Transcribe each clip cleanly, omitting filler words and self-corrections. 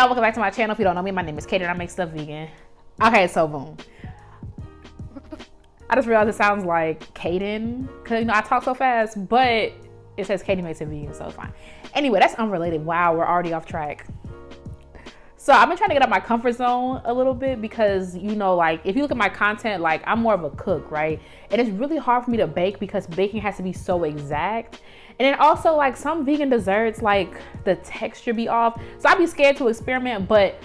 y'all, welcome back to my channel. If you don't know me, my name is Katie and I make stuff vegan. Okay, so boom. I just realized it sounds like Kaden, because you know I talk so fast, but it says Katie makes it vegan, so it's fine. Anyway, that's unrelated. Wow, we're already off track. So I've been trying to get out my comfort zone a little bit because, you know, like if you look at my content, like I'm more of a cook, right? And it's really hard for me to bake because baking has to be so exact. And then also like some vegan desserts, like the texture be off. So I'd be scared to experiment, but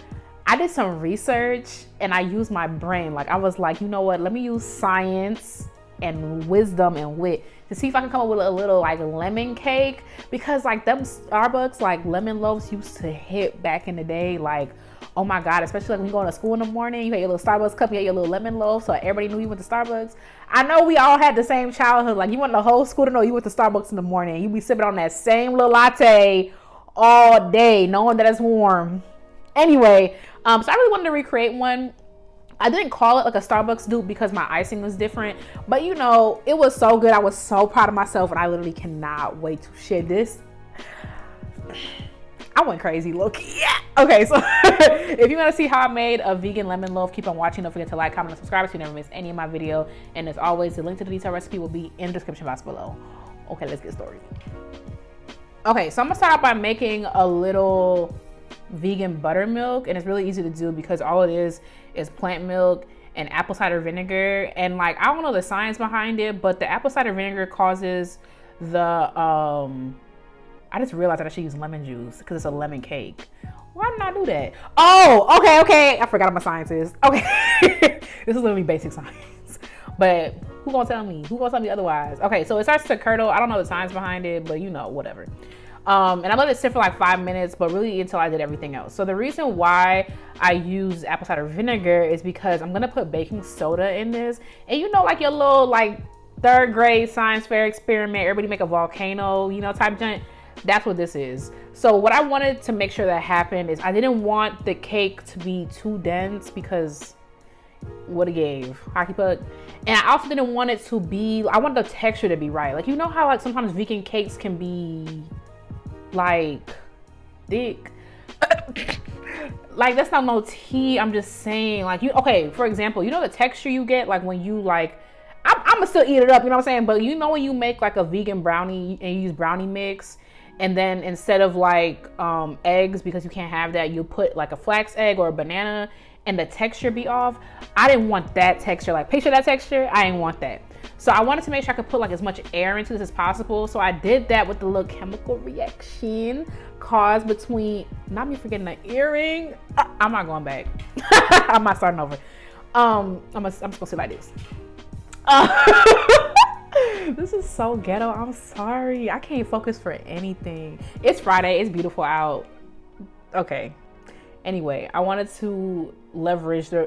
I did some research and I used my brain. Like I was like, you know what, let me use science and wisdom and wit to see if I can come up with a little like lemon cake, because like them Starbucks like lemon loaves used to hit back in the day. Like, oh my God, especially like when you go to school in the morning, you had your little Starbucks cup, you had your little lemon loaf, so everybody knew you went to Starbucks. I know we all had the same childhood. Like you want the whole school to know you went to Starbucks in the morning. You be sipping on that same little latte all day, knowing that it's warm. Anyway, so I really wanted to recreate one. I didn't call it like a Starbucks dupe because my icing was different, but you know, it was so good. I was so proud of myself and I literally cannot wait to share this. I went crazy, look. Yeah. Okay, so if you want to see how I made a vegan lemon loaf, keep on watching. Don't forget to like, comment, and subscribe so you never miss any of my video. And as always, the link to the detailed recipe will be in the description box below. Okay, let's get started. Okay, so I'm gonna start out by making a little vegan buttermilk, and it's really easy to do because all it is plant milk and apple cider vinegar. And like I don't know the science behind it, but the apple cider vinegar causes the I just realized that I should use lemon juice because it's a lemon cake. Why didn't I do that? Oh, okay, I forgot what my science is. Okay. This is literally basic science, but who gonna tell me otherwise? Okay, so it starts to curdle. I don't know the science behind it, but you know, whatever. And I let it sit for like 5 minutes, but really until I did everything else. So the reason why I use apple cider vinegar is because I'm gonna put baking soda in this. And you know, like your little like 3rd grade science fair experiment, everybody make a volcano, you know, type joint. That's what this is. So what I wanted to make sure that happened is I didn't want the cake to be too dense because what it gave, hockey puck. And I also didn't want it to be, I want the texture to be right. Like, you know how like sometimes vegan cakes can be like thick. Like that's not no tea. I'm just saying, like, you, okay, for example, you know the texture you get like when you like, I'm gonna still eat it up, you know what I'm saying? But you know when you make like a vegan brownie and you use brownie mix, and then instead of like eggs, because you can't have that, you put like a flax egg or a banana and the texture be off. I didn't want that texture. Like picture that texture, I didn't want that. So I wanted to make sure I could put like as much air into this as possible. So I did that with the little chemical reaction caused between, not me forgetting the earring. I'm not going back. I'm not starting over. I'm just gonna sit like this. This is so ghetto. I'm sorry. I can't focus for anything. It's Friday. It's beautiful out. Okay. Anyway, I wanted to leverage the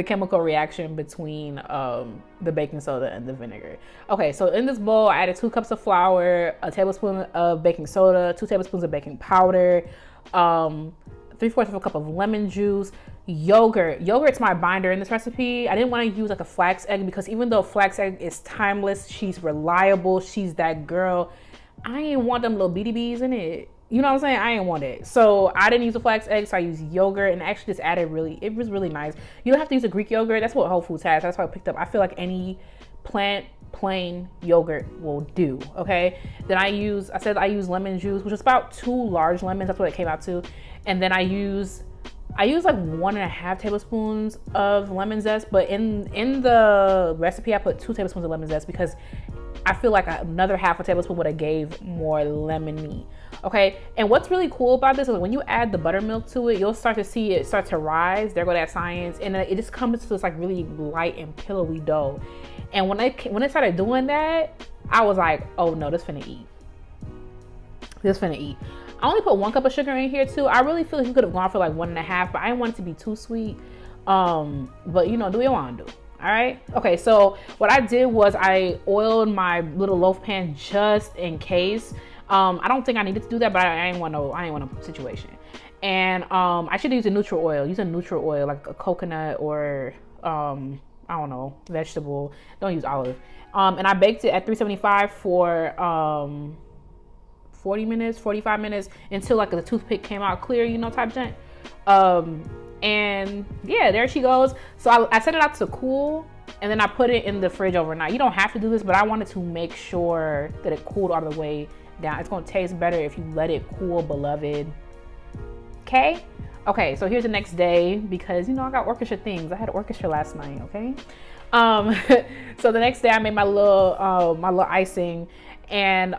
chemical reaction between the baking soda and the vinegar. Okay, so in this bowl, I added 2 cups of flour, a tablespoon of baking soda, 2 tablespoons of baking powder, 3/4 of a cup of lemon juice, yogurt. Yogurt's my binder in this recipe. I didn't want to use like a flax egg because even though flax egg is timeless, she's reliable, she's that girl, I ain't want them little BDBs in it. You know what I'm saying? I didn't want it. So I didn't use a flax egg, so I used yogurt, and actually just added it was really nice. You don't have to use a Greek yogurt. That's what Whole Foods has. That's why I picked up. I feel like any plant plain yogurt will do. Okay. Then I use lemon juice, which is about 2 large lemons. That's what it came out to. And then I use like 1.5 tablespoons of lemon zest, but in the recipe I put 2 tablespoons of lemon zest because I feel like another half a tablespoon would have gave more lemony. Okay, and what's really cool about this is when you add the buttermilk to it, you'll start to see it start to rise. There go that science, and it just comes to this like really light and pillowy dough. And when it started doing that, I was like, oh no, this finna eat. I only put 1 cup of sugar in here too. I really feel like you could have gone for like 1.5, but I didn't want it to be too sweet. But you know, do what you want to do. All right. Okay. So what I did was I oiled my little loaf pan just in case. I don't think I needed to do that, but I didn't want a situation. And I should use a neutral oil. Use a neutral oil like a coconut or I don't know, vegetable. Don't use olive. And I baked it at 375 40 minutes, 45 minutes until like the toothpick came out clear, you know, type junk. And yeah, there she goes. So I set it out to cool, and then I put it in the fridge overnight. You don't have to do this, but I wanted to make sure that it cooled all the way down. It's gonna taste better if you let it cool, beloved. Okay? Okay, so here's the next day, because you know I got orchestra things. I had orchestra last night, okay? So the next day I made my little icing, and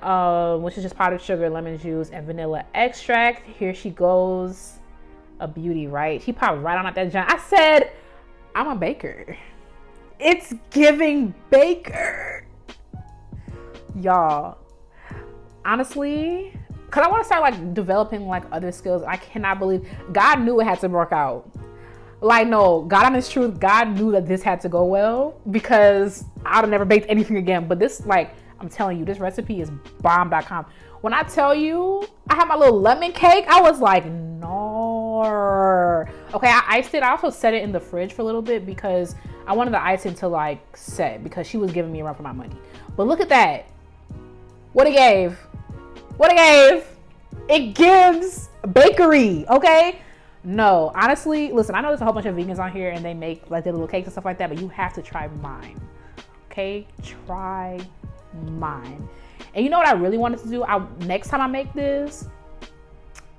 which is just powdered sugar, lemon juice, and vanilla extract. Here she goes. A beauty, right? She popped right on at that junk. I said, I'm a baker. It's giving baker. Y'all, honestly, because I want to start like developing like other skills. I cannot believe God knew it had to work out. Like, no, God on his truth, God knew that this had to go well, because I would have never baked anything again. But this, like, I'm telling you, this recipe is bomb.com. When I tell you I had my little lemon cake, I was like, no. Okay, I iced it. I also set it in the fridge for a little bit because I wanted the icing to like set, because she was giving me a run for my money. But look at that. What it gave. What it gave. It gives bakery, okay? No, honestly, listen, I know there's a whole bunch of vegans on here and they make like their little cakes and stuff like that, but you have to try mine. Okay? Try mine. And you know what I really wanted to do? Next time I make this,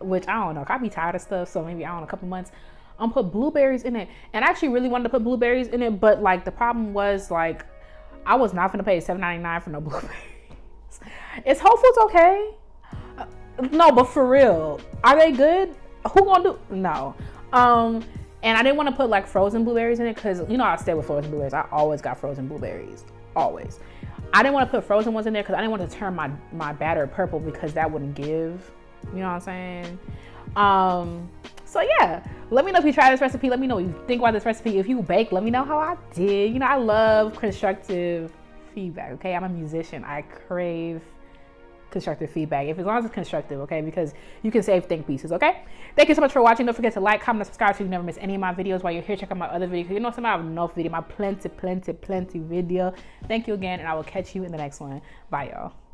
which I don't know, I'll be tired of stuff, so maybe I don't know, a couple months, I'm put blueberries in it. And I actually really wanted to put blueberries in it, but like the problem was like I was not gonna pay $7.99 for no blueberries. Is Whole Foods okay? No, but for real, are they good? Who gonna do? No. And I didn't want to put like frozen blueberries in it, because you know I stay with frozen blueberries. I always got frozen blueberries, always. I didn't want to put frozen ones in there because I didn't want to turn my batter purple, because that wouldn't give. You know what I'm saying? So yeah, let me know if you try this recipe. Let me know what you think about this recipe. If you bake, let me know how I did. You know, I love constructive feedback. Okay, I'm a musician. I crave constructive feedback, as long as it's constructive, okay? Because you can save think pieces, okay? Thank you so much for watching. Don't forget to like, comment, and subscribe so you never miss any of my videos. While you're here, check out my other videos. You know, some I have enough video, my plenty video. Thank you again, and I will catch you in the next one. Bye, y'all.